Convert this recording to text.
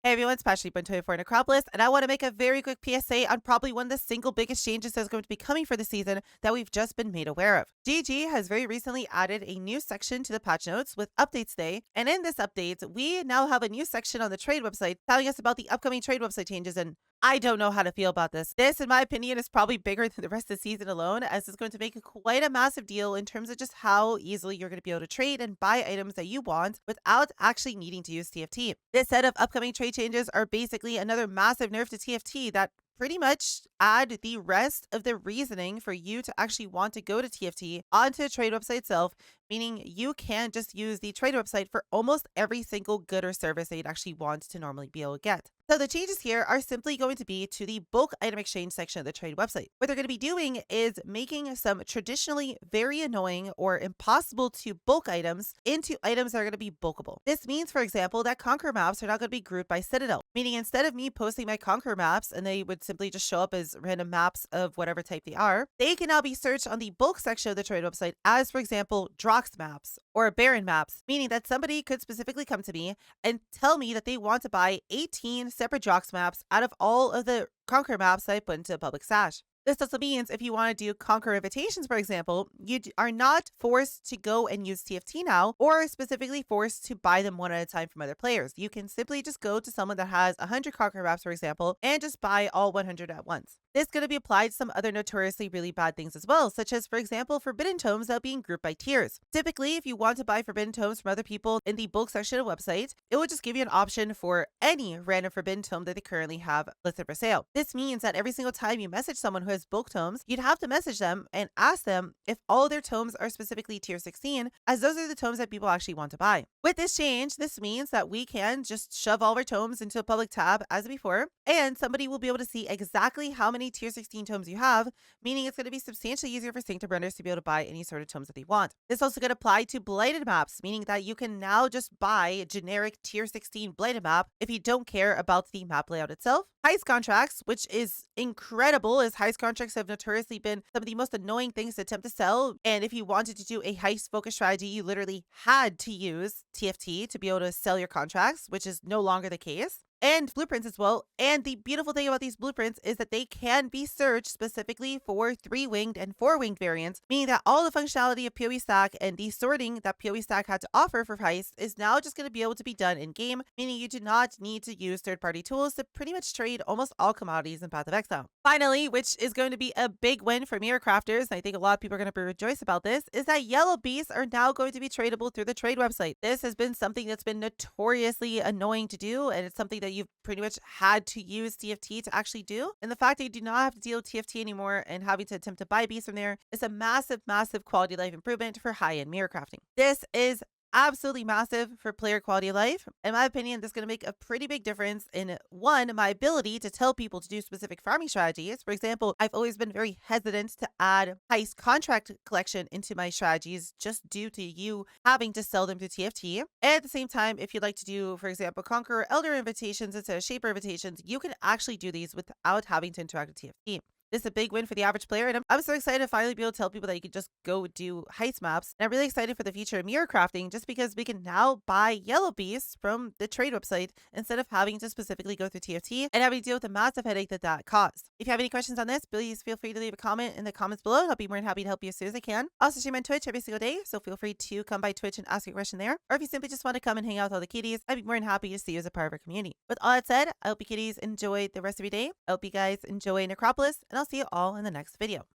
Hey everyone, it's Passionate for Necropolis, and I want to make a very quick PSA on probably one of the single biggest changes that's going to be coming for the season that we've just been made aware of. GG has very recently added a new section to the patch notes with updates today, and in this update, we now have a new section on the trade website telling us about the upcoming trade website changes, and I don't know how to feel about this. This, in my opinion, is probably bigger than the rest of the season alone, as it's going to make quite a massive deal in terms of just how easily you're going to be able to trade and buy items that you want without actually needing to use TFT. This set of upcoming trade changes are basically another massive nerf to TFT that pretty much add the rest of the reasoning for you to actually want to go to TFT onto the trade website itself, meaning you can just use the trade website for almost every single good or service that you'd actually want to normally be able to get. So the changes here are simply going to be to the bulk item exchange section of the trade website. What they're going to be doing is making some traditionally very annoying or impossible to bulk items into items that are going to be bulkable. This means, for example, that Conquer maps are not going to be grouped by Citadel, meaning instead of me posting my Conquer maps and they would simply just show up as random maps of whatever type they are, they can now be searched on the bulk section of the trade website as, for example, Drox maps or Baron maps, meaning that somebody could specifically come to me and tell me that they want to buy 18 separate Drox maps out of all of the Conquer maps that I put into a public stash. This also means if you want to do Conquer invitations, for example, you are not forced to go and use TFT now, or specifically forced to buy them one at a time from other players. You can simply just go to someone that has 100 Conquer maps, for example, and just buy all 100 at once. This is going to be applied to some other notoriously really bad things as well, such as, for example, Forbidden Tomes that are being grouped by tiers. Typically, if you want to buy Forbidden Tomes from other people in the bulk section of the website, it will just give you an option for any random Forbidden Tome that they currently have listed for sale. This means that every single time you message someone who has bulk tomes, you'd have to message them and ask them if all their tomes are specifically tier 16, as those are the tomes that people actually want to buy. With this change, this means that we can just shove all of our tomes into a public tab as before, and somebody will be able to see exactly how many tier 16 tomes you have, meaning it's going to be substantially easier for Sanctum runners to be able to buy any sort of tomes that they want. This also going to apply to blighted maps, meaning that you can now just buy a generic tier 16 blighted map if you don't care about the map layout itself. Heist contracts, which is incredible, as heist contracts have notoriously been some of the most annoying things to attempt to sell. And if you wanted to do a heist focused strategy, you literally had to use TFT to be able to sell your contracts, which is no longer the case. And blueprints as well. And the beautiful thing about these blueprints is that they can be searched specifically for 3-winged and 4-winged variants, meaning that all the functionality of PoE Stack and the sorting that PoE Stack had to offer for Heist is now just going to be able to be done in game, meaning you do not need to use third-party tools to pretty much trade almost all commodities in Path of Exile. Finally, which is going to be a big win for mirror crafters, and I think a lot of people are going to rejoice about this, is that yellow beasts are now going to be tradable through the trade website. This has been something that's been notoriously annoying to do, and it's something that you've pretty much had to use TFT to actually do. And the fact that you do not have to deal with TFT anymore and having to attempt to buy beasts from there is a massive, massive quality of life improvement for high-end mirror crafting. This is absolutely massive for player quality of life. In my opinion, this is going to make a pretty big difference in, one, my ability to tell people to do specific farming strategies. For example, I've always been very hesitant to add heist contract collection into my strategies just due to you having to sell them to TFT. And at the same time, if you'd like to do, for example, Conqueror Elder invitations instead of Shaper invitations, you can actually do these without having to interact with TFT. This is a big win for the average player, and I'm so excited to finally be able to tell people that you can just go do heist maps. And I'm really excited for the future of mirror crafting just because we can now buy yellow beasts from the trade website instead of having to specifically go through TFT and having to deal with the massive headache that caused. If you have any questions on this, please feel free to leave a comment in the comments below, and I'll be more than happy to help you as soon as I can. I also stream on Twitch every single day, so feel free to come by Twitch and ask your question there. Or if you simply just want to come and hang out with all the kitties, I'd be more than happy to see you as a part of our community. With all that said, I hope you kitties enjoy the rest of your day. I hope you guys enjoy Necropolis, and I'll see you all in the next video.